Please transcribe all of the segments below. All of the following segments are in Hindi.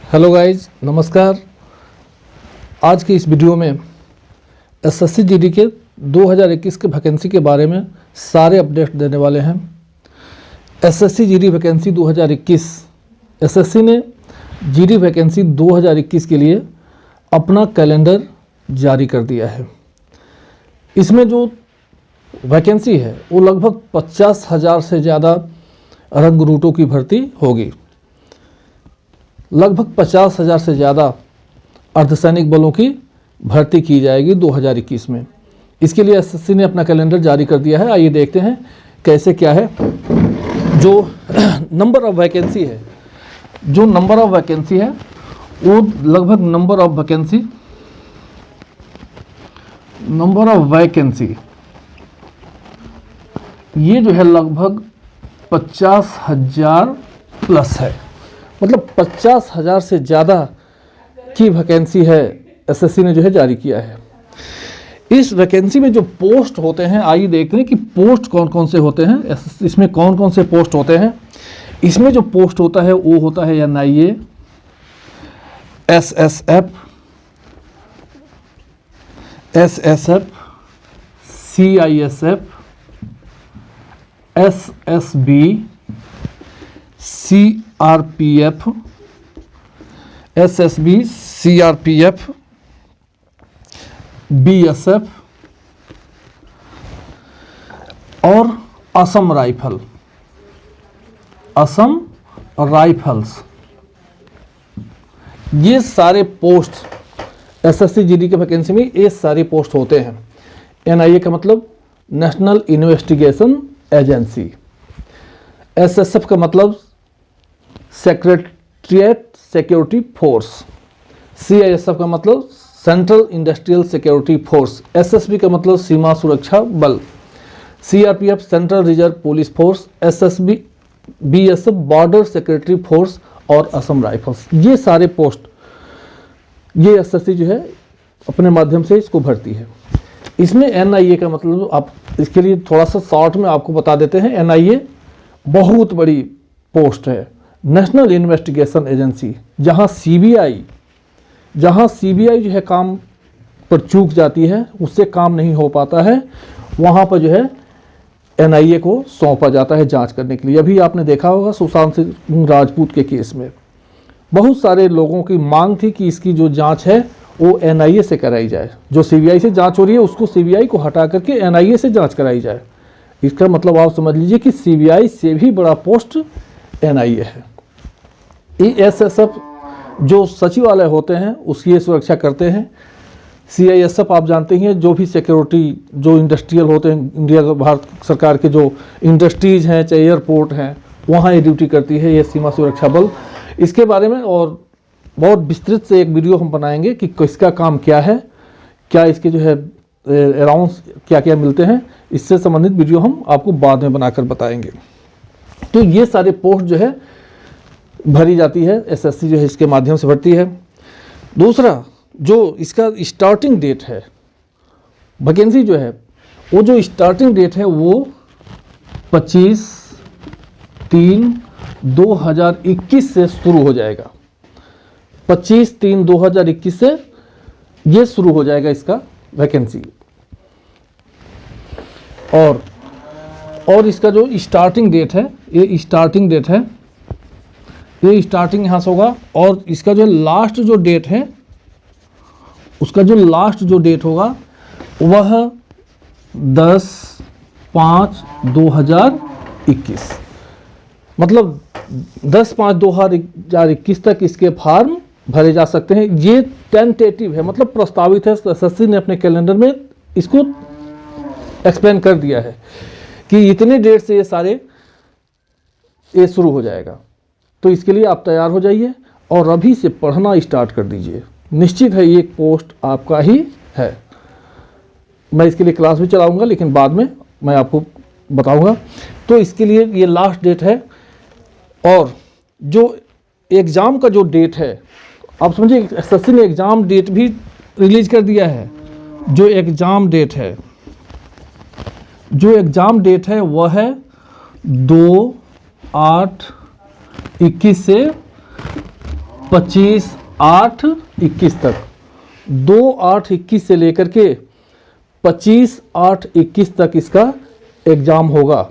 हेलो गाइज, नमस्कार। आज की इस वीडियो में एसएससी जीडी के 2021 के वैकेंसी के बारे में सारे अपडेट देने वाले हैं। एसएससी जीडी वैकेंसी 2021, एसएससी ने जीडी वैकेंसी 2021 के लिए अपना कैलेंडर जारी कर दिया है। इसमें जो वैकेंसी है वो लगभग 50,000 से ज़्यादा रंग रूटों की भर्ती होगी। लगभग 50,000 से ज़्यादा अर्धसैनिक बलों की भर्ती की जाएगी 2021 में। इसके लिए एसएससी ने अपना कैलेंडर जारी कर दिया है। आइए देखते हैं कैसे क्या है। जो नंबर ऑफ वैकेंसी है, वो लगभग नंबर ऑफ वैकेंसी ये जो है लगभग 50,000 प्लस है। मतलब 50,000 से ज़्यादा की वैकेंसी है, एसएससी ने जो है जारी किया है। इस वैकेंसी में जो पोस्ट होते हैं, आइए देखते हैं कि पोस्ट कौन कौन से होते हैं। इसमें कौन कौन से पोस्ट होते हैं। इसमें जो पोस्ट होता है वो होता है NIA, SSF, CISF, SSB, CRPF, SSB, CRPF, BSF और असम राइफल्स। ये सारे पोस्ट एसएससी जीडी के वैकेंसी में ये सारे पोस्ट होते हैं। NIA का मतलब नेशनल इन्वेस्टिगेशन एजेंसी, SSF का मतलब सेक्रेटरिएट सिक्योरिटी फोर्स, CISF का मतलब central industrial security force, SSB का मतलब सीमा सुरक्षा बल, CRPF central reserve police force, SSB BSF border security force और असम राइफल्स। ये सारे पोस्ट ये एसएससी जो है अपने माध्यम से इसको भरती है। इसमें NIA का मतलब, आप इसके लिए थोड़ा सा शॉर्ट में आपको बता देते हैं। NIA बहुत बड़ी पोस्ट है, नेशनल इन्वेस्टिगेशन एजेंसी। जहां CBI जो है काम पर चूक जाती है, उससे काम नहीं हो पाता है, वहां पर जो है NIA को सौंपा जाता है जांच करने के लिए। अभी आपने देखा होगा सुशांत सिंह राजपूत के केस में बहुत सारे लोगों की मांग थी कि इसकी जो जांच है वो NIA से कराई जाए। जो CBI से जांच हो रही है उसको CBI को हटा करके NIA से जांच कराई जाए। इसका मतलब आप समझ लीजिए कि CBI से भी बड़ा पोस्ट NIA है। SSF जो सचिवालय होते हैं उसकी सुरक्षा करते हैं। CISF आप जानते हैं, जो भी सिक्योरिटी जो इंडस्ट्रियल होते हैं, इंडिया भारत सरकार के जो इंडस्ट्रीज हैं चाहे एयरपोर्ट हैं, वहाँ ये ड्यूटी करती है, ये सीमा सुरक्षा बल। इसके बारे में और बहुत विस्तृत से एक वीडियो हम बनाएंगे कि किसका काम क्या है, क्या इसके जो है अलाउंस क्या क्या मिलते हैं। इससे संबंधित वीडियो हम आपको बाद में बनाकर बताएंगे। तो ये सारे पोस्ट जो है भरी जाती है, एसएससी जो है इसके माध्यम से भरती है। दूसरा जो इसका स्टार्टिंग डेट है, वैकेंसी जो है वो जो स्टार्टिंग डेट है वो 25/3/2021 से शुरू हो जाएगा। 25/3/2021 से ये शुरू हो जाएगा इसका वैकेंसी। और इसका जो स्टार्टिंग डेट है, ये स्टार्टिंग यहाँ से होगा। और इसका जो लास्ट जो डेट है, उसका जो लास्ट जो डेट होगा वह 10/5/2021, मतलब 10/5/2021 तक इसके फॉर्म भरे जा सकते हैं। ये टेंटेटिव है, मतलब प्रस्तावित है। एसएससी ने अपने कैलेंडर में इसको एक्सप्लेन कर दिया है कि इतने डेट से ये शुरू हो जाएगा। तो इसके लिए आप तैयार हो जाइए और अभी से पढ़ना स्टार्ट कर दीजिए। निश्चित है ये पोस्ट आपका ही है। मैं इसके लिए क्लास भी चलाऊंगा, लेकिन बाद में मैं आपको बताऊंगा। तो इसके लिए ये लास्ट डेट है। और जो एग्ज़ाम का जो डेट है, आप समझिए एसएससी ने एग्ज़ाम डेट भी रिलीज कर दिया है। जो एग्ज़ाम डेट है वह है 2/8/21 से 25/8/21 तक, 2/8/21 से लेकर के 25/8/21 तक इसका एग्ज़ाम होगा।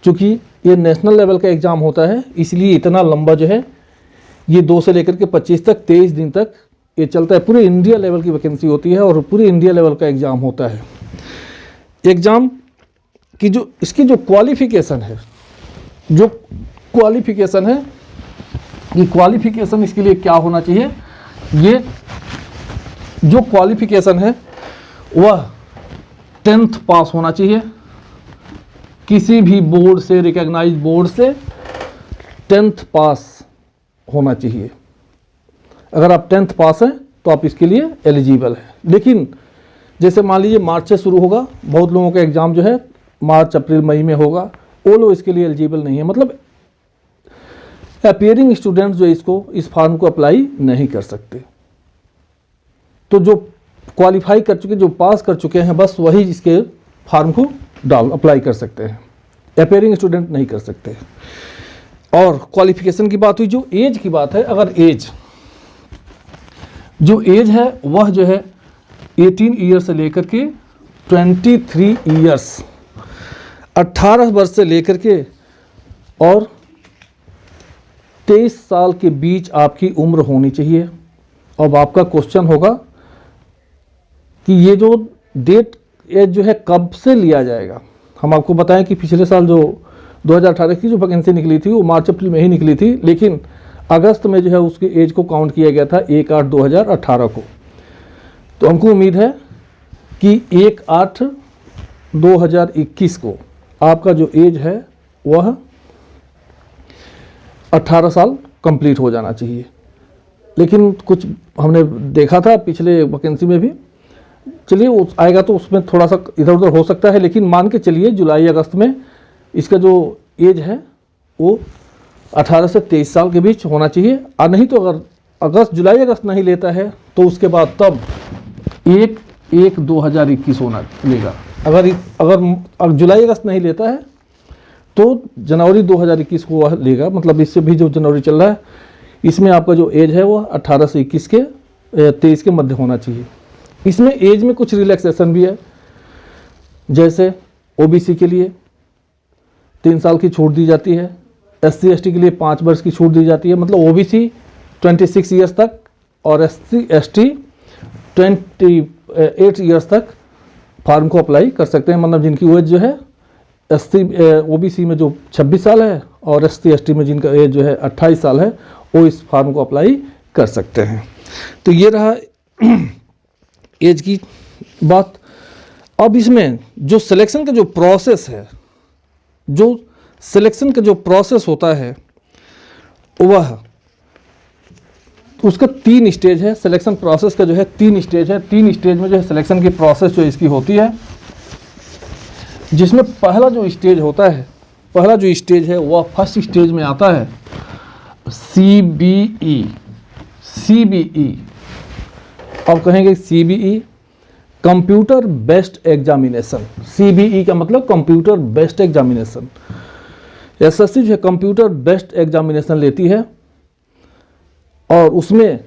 चूँकि ये नेशनल लेवल का एग्ज़ाम होता है इसलिए इतना लंबा जो है ये 2 से लेकर के 25 तक 23 दिन तक ये चलता है। पूरे इंडिया लेवल की वैकेंसी होती है और पूरे इंडिया लेवल का एग्ज़ाम होता है। एग्ज़ाम की जो इसकी जो क्वालिफ़िकेशन है, ये क्वालिफ़िकेशन इसके लिए क्या होना चाहिए, ये जो क्वालिफ़िकेशन है वह 10th पास होना चाहिए। किसी भी बोर्ड से, रिकॉग्नाइज्ड बोर्ड से 10th पास होना चाहिए। अगर आप 10th पास हैं तो आप इसके लिए एलिजिबल हैं। लेकिन जैसे मान लीजिए मार्च से शुरू होगा, बहुत लोगों का एग्ज़ाम जो है मार्च, अप्रैल, मई में होगा, वो लोग इसके लिए एलिजिबल नहीं है। मतलब अपीयरिंग स्टूडेंट्स जो इस फॉर्म को अप्लाई नहीं कर सकते। तो जो क्वालिफाई कर चुके, जो पास कर चुके हैं, बस वही इसके फॉर्म को अप्लाई कर सकते हैं। अपीयरिंग स्टूडेंट नहीं कर सकते। और क्वालिफिकेशन की बात हुई, जो एज की बात है, अगर जो एज है वह जो है 18 ईयर से लेकर के 23 ईयर्स, 18 वर्ष से लेकर के और 23 साल के बीच आपकी उम्र होनी चाहिए। अब आपका क्वेश्चन होगा कि ये जो डेट एज जो है कब से लिया जाएगा। हम आपको बताएं कि पिछले साल जो 2018 की जो वैकेंसी निकली थी वो मार्च अप्रैल में ही निकली थी, लेकिन अगस्त में जो है उसके एज को काउंट किया गया था 1/8/2018 को। तो हमको उम्मीद है कि 1/8/2021 को आपका जो एज है वह 18 साल कंप्लीट हो जाना चाहिए। लेकिन कुछ हमने देखा था पिछले वैकेंसी में भी, चलिए वो आएगा तो उसमें थोड़ा सा इधर उधर हो सकता है, लेकिन मान के चलिए जुलाई अगस्त में इसका जो एज है वो 18 से 23 साल के बीच होना चाहिए। और नहीं तो अगर जुलाई अगस्त नहीं लेता है तो उसके बाद तब 1/1/2021 होना लेगा। अगर जुलाई अगस्त नहीं लेता है तो जनवरी 2021 को वह लेगा। मतलब इससे भी जो जनवरी चल रहा है इसमें आपका जो एज है वो 18 से 23 के मध्य होना चाहिए। इसमें एज में कुछ रिलैक्सेशन भी है, जैसे ओबीसी के लिए 3 साल की छूट दी जाती है, SC ST के लिए 5 वर्ष की छूट दी जाती है। मतलब ओबीसी 26 ईयर्स तक और SC ST 28 ईयर्स तक फॉर्म को अप्लाई कर सकते हैं। मतलब जिनकी एज जो है ओबीसी में जो 26 साल है और SC ST में जिनका एज जो है 28 साल है वो इस फॉर्म को अप्लाई कर सकते हैं। तो ये रहा एज की बात। अब इसमें जो सिलेक्शन का जो प्रोसेस है, जो सिलेक्शन का जो प्रोसेस होता है वह उसका 3 स्टेज है। सिलेक्शन प्रोसेस का जो है 3 स्टेज है। 3 स्टेज में जो है सिलेक्शन की प्रोसेस जो इसकी होती है, जिसमें पहला जो स्टेज होता है, पहला जो स्टेज है वह फर्स्ट स्टेज में आता है CBE। अब कहेंगे CBE computer based examination. CBE का मतलब कंप्यूटर बेस्ड एग्जामिनेशन। SSC जो है कंप्यूटर बेस्ड एग्जामिनेशन लेती है और उसमें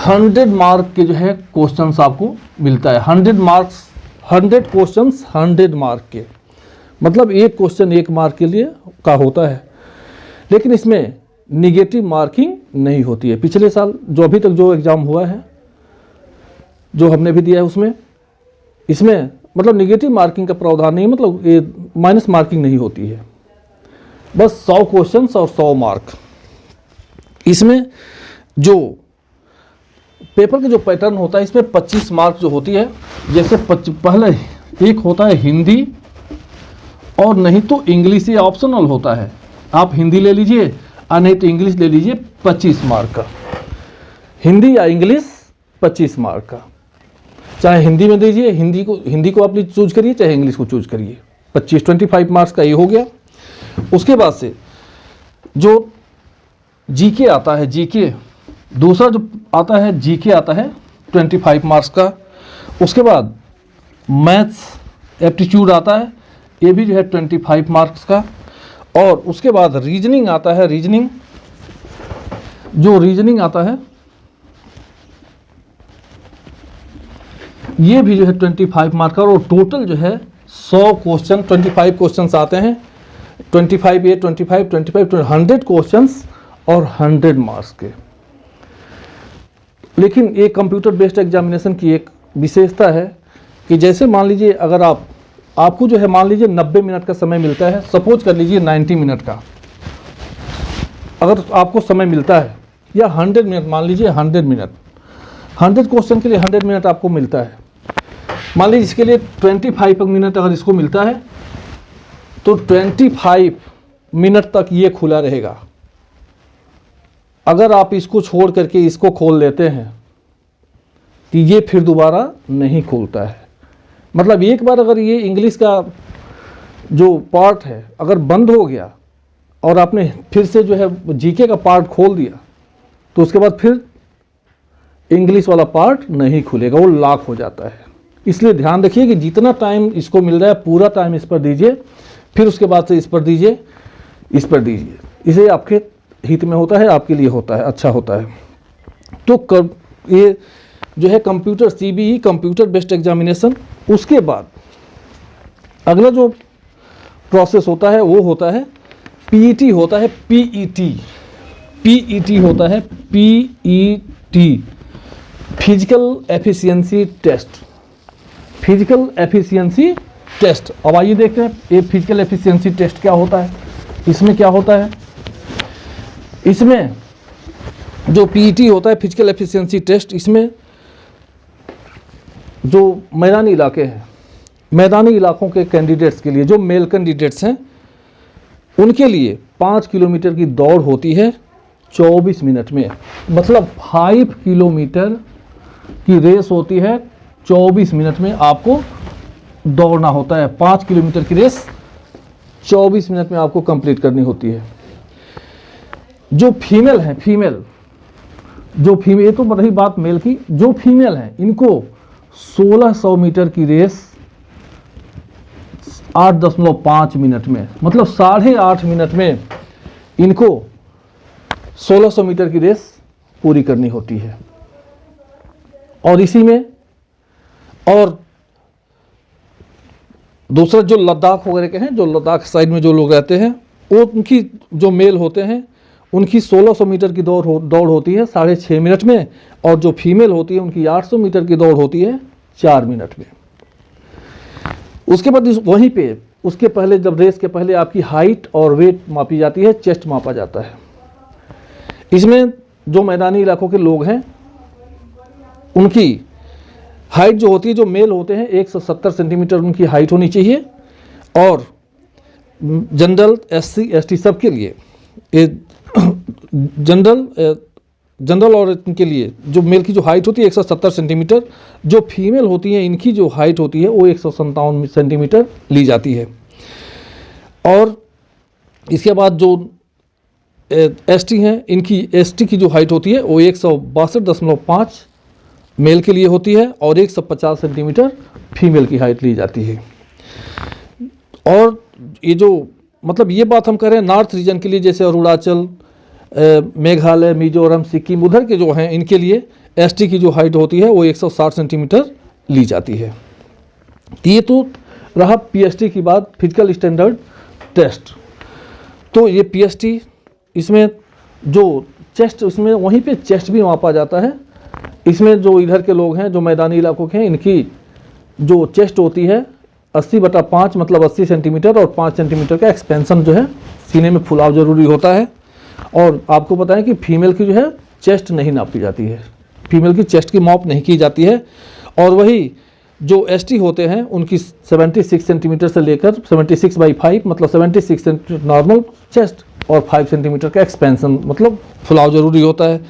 100 मार्क के जो है क्वेश्चंस आपको मिलता है। 100 क्वेश्चंस 100 मार्क के, मतलब एक क्वेश्चन 1 मार्क के लिए का होता है। लेकिन इसमें निगेटिव मार्किंग नहीं होती है। पिछले साल जो अभी तक जो एग्ज़ाम हुआ है, जो हमने भी दिया है, उसमें इसमें मतलब निगेटिव मार्किंग का प्रावधान नहीं, मतलब ये माइनस मार्किंग नहीं होती है। बस 100 क्वेश्चंस और 100 मार्क। इसमें जो पेपर का जो पैटर्न होता है, इसमें 25 मार्क जो होती है, जैसे पहले एक होता है हिंदी और नहीं तो इंग्लिश, ये ऑप्शनल होता है। आप हिंदी ले लीजिए और नहीं तो इंग्लिश ले लीजिए 25 मार्क का। हिंदी या इंग्लिश 25 मार्क का, चाहे हिंदी में दीजिए, हिंदी को आप चूज करिए, चाहे इंग्लिश को चूज करिए। 25 मार्क्स का ये हो गया। उसके बाद से जो जीके आता है, जीके दूसरा जो आता है, जीके आता है 25 मार्क्स का। उसके बाद मैथ्स एप्टीट्यूड आता है, ये भी जो है 25 मार्क्स का। और उसके बाद रीजनिंग आता है, रीजनिंग जो रीजनिंग आता है ये भी जो है 25 मार्क का, और टोटल जो है 100 क्वेश्चन 25 क्वेश्चंस आते हैं, 25 ये 25 100 क्वेश्चंस और 100 मार्क्स के। लेकिन ये कंप्यूटर बेस्ड एग्जामिनेशन की एक विशेषता है कि जैसे मान लीजिए अगर आपको जो है मान लीजिए 90 मिनट का समय मिलता है, सपोज कर लीजिए 90 मिनट का अगर आपको समय मिलता है, या 100 मिनट मान लीजिए 100 मिनट, 100 क्वेश्चन के लिए 100 मिनट आपको मिलता है, मान लीजिए इसके लिए 25 मिनट अगर इसको मिलता है तो 25 मिनट तक ये खुला रहेगा। अगर आप इसको छोड़ करके इसको खोल लेते हैं कि ये फिर दोबारा नहीं खुलता है। मतलब एक बार अगर ये इंग्लिश का जो पार्ट है अगर बंद हो गया और आपने फिर से जो है जीके का पार्ट खोल दिया तो उसके बाद फिर इंग्लिश वाला पार्ट नहीं खुलेगा, वो लॉक हो जाता है। इसलिए ध्यान रखिए कि जितना टाइम इसको मिल रहा है पूरा टाइम इस पर दीजिए, फिर उसके बाद से इस पर दीजिए, इस पर दीजिए। इसे आपके हित में होता है, आपके लिए होता है, अच्छा होता है। तो ये जो है computer CBE computer based examination. उसके बाद अगला जो प्रोसेस होता है वो होता है PET होता है, PET होता है, PET physical efficiency test, physical efficiency test. अब आइए देखते हैं ये फिजिकल एफिशिएंसी टेस्ट क्या होता है। इसमें क्या होता है, इसमें जो PET होता है फिजिकल एफिशिएंसी टेस्ट, इसमें जो मैदानी इलाके हैं, मैदानी इलाकों के कैंडिडेट्स के लिए, जो मेल कैंडिडेट्स हैं उनके लिए 5 किलोमीटर की दौड़ होती है 24 मिनट में। मतलब 5 किलोमीटर की रेस होती है 24 मिनट में आपको दौड़ना होता है। 5 किलोमीटर की रेस 24 मिनट में आपको कंप्लीट करनी होती है। जो फीमेल है, जो फीमेल, ये तो रही बात मेल की, जो फीमेल है इनको 1600 मीटर की रेस 8.5 मिनट में, मतलब 8.5 मिनट में इनको 1600 मीटर की रेस पूरी करनी होती है। और इसी में और दूसरा जो लद्दाख वगैरह के हैं, जो लद्दाख साइड में जो लोग रहते हैं, वो उनकी जो मेल होते हैं उनकी 1600 मीटर की दौड़ होती है 6.5 मिनट में, और जो फीमेल होती है उनकी 800 मीटर की दौड़ होती है 4 मिनट में। उसके बाद वहीं पे उसके पहले, जब रेस के पहले आपकी हाइट और वेट मापी जाती है, चेस्ट मापा जाता है। इसमें जो मैदानी इलाकों के लोग हैं उनकी हाइट जो होती है, जो मेल होते हैं 170 सेंटीमीटर उनकी हाइट होनी चाहिए, और जनरल SC ST सब के लिए जनरल और इनके लिए जो मेल की जो हाइट होती है 170 सेंटीमीटर, जो फीमेल होती है इनकी जो हाइट होती है वो 157 सेंटीमीटर ली जाती है। और इसके बाद जो ST हैं, इनकी ST की जो हाइट होती है वो 162.5 मेल के लिए होती है, और 150 सेंटीमीटर फीमेल की हाइट ली जाती है। और ये जो मतलब ये बात हम कह रहे हैं नॉर्थ रीजन के लिए, जैसे अरुणाचल, मेघालय, मिजोरम, सिक्किम, उधर के जो हैं इनके लिए ST की जो हाइट होती है वो 160 सेंटीमीटर ली जाती है। ये तो रहा PST की बात, फिजिकल स्टैंडर्ड टेस्ट। तो ये PST, इसमें जो चेस्ट, उसमें वहीं पे चेस्ट भी मापा जाता है। इसमें जो इधर के लोग हैं, जो मैदानी इलाकों के हैं, इनकी जो चेस्ट होती है 80/5 मतलब 80 सेंटीमीटर, और 5 सेंटीमीटर का एक्सपेंशन जो है सीने में फुलाव जरूरी होता है। और आपको पता है कि फीमेल की जो है चेस्ट नहीं नापी जाती है, फीमेल की चेस्ट की माप नहीं की जाती है। और वही जो ST होते हैं उनकी 76 सेंटीमीटर से लेकर 76/5 मतलब 76 सेंटीमीटर नॉर्मल चेस्ट, और 5 सेंटीमीटर का एक्सपेंशन मतलब फुलाव जरूरी होता है।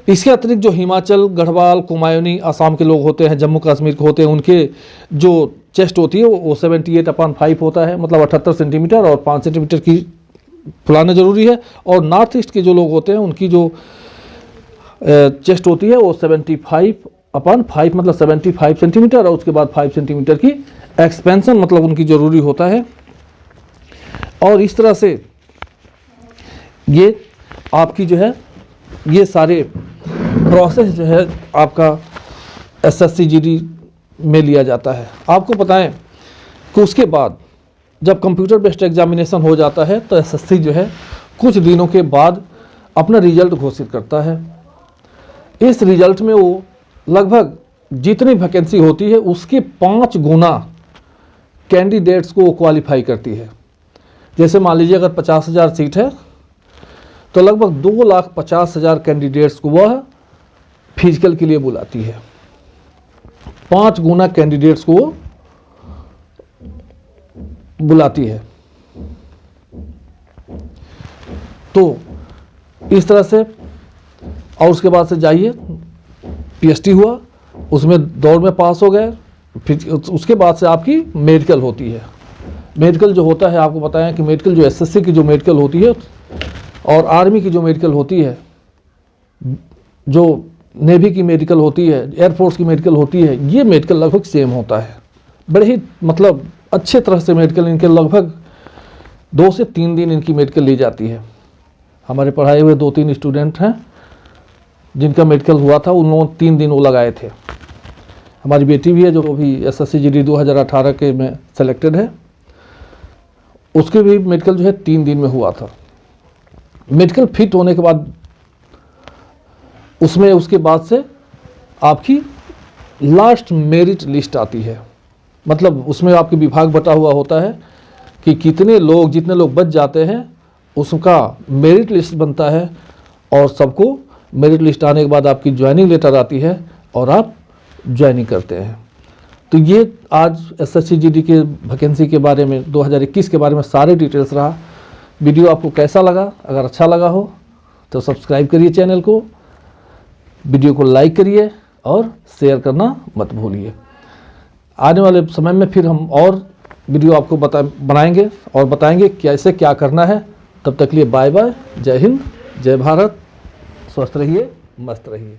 इसके अतिरिक्त जो हिमाचल, गढ़वाल, कुमायूनी, आसाम के लोग होते हैं, जम्मू कश्मीर के होते हैं, उनके जो चेस्ट होती है वो 78/5 होता है, मतलब 78 सेंटीमीटर, और 5 सेंटीमीटर की फुलाना जरूरी है। और नॉर्थ ईस्ट के जो लोग होते हैं उनकी जो चेस्ट होती है वो 75/5 मतलब 75 सेंटीमीटर, और उसके बाद 5 सेंटीमीटर की एक्सपेंशन मतलब उनकी जरूरी होता है। और इस तरह से ये आपकी जो है ये सारे प्रोसेस जो है आपका SSC GD में लिया जाता है। आपको बताएं कि उसके बाद जब कंप्यूटर बेस्ड एग्जामिनेशन हो जाता है तो SSC जो है कुछ दिनों के बाद अपना रिजल्ट घोषित करता है। इस रिजल्ट में वो लगभग जितनी वैकेंसी होती है उसके 5 गुना कैंडिडेट्स को वो क्वालिफाई करती है। जैसे मान लीजिए अगर 50,000 सीट है तो लगभग 2,50,000 कैंडिडेट्स को वह फिजिकल के लिए बुलाती है। 5 गुना कैंडिडेट्स को बुलाती है। तो इस तरह से, और उसके बाद से जाइए PST हुआ, उसमें दौड़ में पास हो गए, फिर उसके बाद से आपकी मेडिकल होती है। मेडिकल जो होता है आपको बताएं कि मेडिकल जो SSC की जो मेडिकल होती है और आर्मी की जो मेडिकल होती है, जो नेवी की मेडिकल होती है, एयरफोर्स की मेडिकल होती है, ये मेडिकल लगभग सेम होता है। बड़े ही मतलब अच्छे तरह से मेडिकल इनके लगभग 2 से 3 दिन इनकी मेडिकल ली जाती है। हमारे पढ़ाए हुए 2-3 स्टूडेंट हैं जिनका मेडिकल हुआ था, उन लोगों 3 दिन वो लगाए थे। हमारी बेटी भी है जो भी SSC GD 2018 के में सेलेक्टेड है, उसके भी मेडिकल जो है 3 दिन में हुआ था। मेडिकल फिट होने के बाद उसमें उसके बाद से आपकी लास्ट मेरिट लिस्ट आती है। मतलब उसमें आपके विभाग बटा हुआ होता है कि कितने लोग, जितने लोग बच जाते हैं उसका मेरिट लिस्ट बनता है, और सबको मेरिट लिस्ट आने के बाद आपकी ज्वाइनिंग लेटर आती है और आप ज्वाइनिंग करते हैं। तो ये आज SSC GD के वैकेंसी के बारे में 2021 के बारे में सारे डिटेल्स रहा। वीडियो आपको कैसा लगा? अगर अच्छा लगा हो तो सब्सक्राइब करिए चैनल को, वीडियो को लाइक करिए और शेयर करना मत भूलिए। आने वाले समय में फिर हम और वीडियो आपको बनाएंगे और बताएंगे कैसे क्या करना है। तब तक के लिए बाय बाय, जय हिंद, जय भारत, स्वस्थ रहिए, मस्त रहिए।